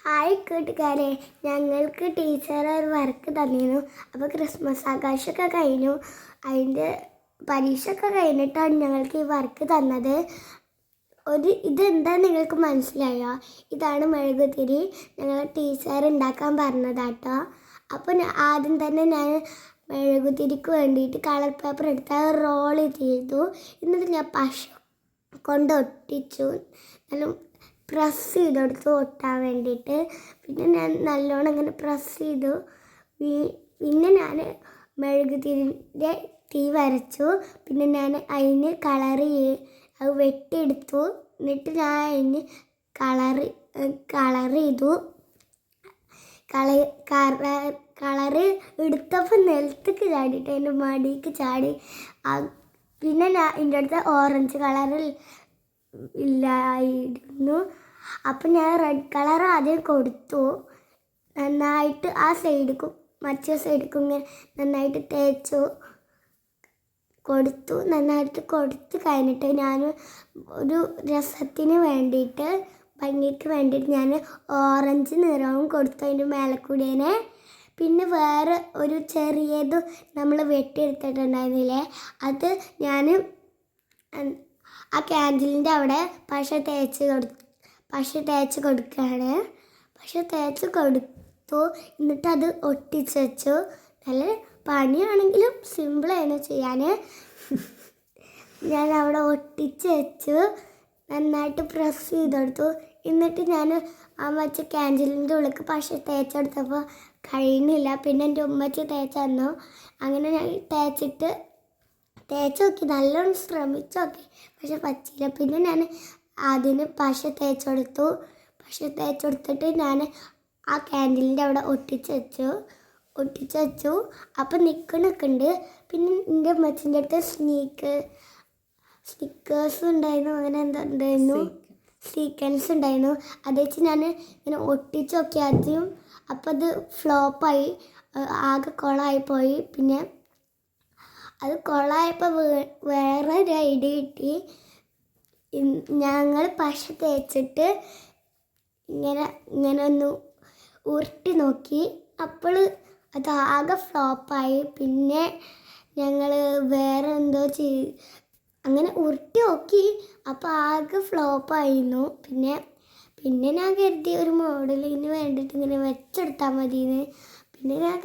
Hi കൂട്ടുകാരെ, ഞങ്ങൾക്ക് teacher ഒരു വർക്ക് തന്നിരുന്നു. അപ്പോൾ ക്രിസ്മസ് ആഘോഷമൊക്കെ കഴിഞ്ഞു. അതിൻ്റെ പരീക്ഷയൊക്കെ കഴിഞ്ഞിട്ടാണ് ഞങ്ങൾക്ക് ഈ വർക്ക് തന്നത്. ഇതെന്താ നിങ്ങൾക്ക് മനസ്സിലായോ? ഇതാണ് മെഴുകുതിരി. ഞങ്ങളെ ടീച്ചർ ഉണ്ടാക്കാൻ പറഞ്ഞതാട്ടോ. അപ്പോൾ ആദ്യം തന്നെ ഞാൻ മെഴുകുതിരിക്ക് വേണ്ടിയിട്ട് കളർ പേപ്പർ എടുത്ത് റോൾ ചെയ്തു. എന്നിട്ട് ഞാൻ പശ കൊണ്ട് ഒട്ടിച്ചു. നല്ല പ്രസ് ചെയ്തെടുത്തു ഒട്ടാൻ വേണ്ടിയിട്ട്. പിന്നെ ഞാൻ നല്ലോണം ഇങ്ങനെ പ്രസ് ചെയ്തു. പിന്നെ ഞാൻ മെഴുകുതിരിൻ്റെ തീ വരച്ചു. പിന്നെ ഞാൻ അതിന് അത് വെട്ടിയെടുത്തു. എന്നിട്ട് ഞാൻ അതിന് കളർ ചെയ്തു. കളറ് എടുത്തപ്പോൾ നിലത്തേക്ക് ചാടിയിട്ട് അതിൻ്റെ മടിക്ക് ചാടി. പിന്നെ ഞാൻ എൻ്റെ അടുത്ത് ഓറഞ്ച് കളറിൽ ഇല്ലായിരുന്നു. അപ്പം ഞാൻ റെഡ് കളർ ആദ്യം കൊടുത്തു. നന്നായിട്ട് ആ സൈഡിക്കും മറ്റേ സൈഡിക്കും ഇങ്ങനെ നന്നായിട്ട് തേച്ചു കൊടുത്തു. നന്നായിട്ട് കൊടുത്ത് കഴിഞ്ഞിട്ട് ഞാൻ ഒരു രസത്തിന് വേണ്ടിയിട്ട് ഭംഗിക്ക് വേണ്ടിയിട്ട് ഞാൻ ഓറഞ്ച് നിറവും കൊടുത്തു അതിൻ്റെ മേലെ കൂടിയനെ. പിന്നെ വേറെ ഒരു ചെറിയത് നമ്മൾ വെട്ടിയെടുത്തിട്ടുണ്ടായിരുന്നില്ലേ, അത് ഞാൻ ആ ക്യാൻഡിലിൻ്റെ അവിടെ പശ തേച്ച് കൊടുക്കുകയാണ്. പശ തേച്ച് കൊടുത്തു. എന്നിട്ട് അത് ഒട്ടിച്ച് വെച്ചു. നല്ല പണിയാണെങ്കിലും സിമ്പിളാണ് ചെയ്യാൻ. ഞാൻ അവിടെ ഒട്ടിച്ച് വെച്ചു. നന്നായിട്ട് പ്രസ് ചെയ്തെടുത്തു. എന്നിട്ട് ഞാൻ ആ മറ്റേ ക്യാൻഡിലിൻ്റെ ഉള്ളിൽ പശ തേച്ചെടുത്തപ്പോൾ കഴിയുന്നില്ല. പിന്നെ എൻ്റെ ഉമ്മച്ചി തേച്ച് തന്നു. അങ്ങനെ ഞാൻ തേച്ച് നോക്കി, നല്ലോണം ശ്രമിച്ചു നോക്കി, പക്ഷെ പറ്റിയില്ല. പിന്നെ ഞാൻ അതിന് പശ തേച്ചെടുത്തിട്ട് ഞാൻ ആ ക്യാൻഡിലിൻ്റെ അവിടെ ഒട്ടിച്ച് വെച്ചു. അപ്പം നിൽക്കുന്നുണ്ട്. പിന്നെ എൻ്റെ അമ്മച്ചിൻ്റെ അടുത്ത് സ്റ്റിക്കേഴ്സ് ഉണ്ടായിരുന്നു, അങ്ങനെ എന്താ ഉണ്ടായിരുന്നു, സീക്വൻസ് ഉണ്ടായിരുന്നു. അത് വെച്ച് ഞാൻ ഇങ്ങനെ ഒട്ടിച്ച് നോക്കി ആദ്യം. അപ്പം അത് ഫ്ലോപ്പായി, ആകെ കുളമായിപ്പോയി. പിന്നെ അത് കുളമായപ്പോൾ വേറെ ഒരു ഐഡിയ കിട്ടി. ഞങ്ങൾ പശ തേച്ചിട്ട് ഇങ്ങനെ ഒന്ന് ഉരുട്ടി നോക്കി. അപ്പോൾ അത് ആകെ ഫ്ലോപ്പായി. പിന്നെ ഞങ്ങൾ വേറെ എന്തോ അങ്ങനെ ഉരുട്ടി നോക്കി. അപ്പോൾ ആകെ ഫ്ലോപ്പായിരുന്നു. പിന്നെ ഞാൻ കരുതി ഒരു മോഡലിന് വേണ്ടിയിട്ട് ഇങ്ങനെ വെച്ചെടുത്താൽ മതിയെന്ന്. പിന്നെ ഞാൻ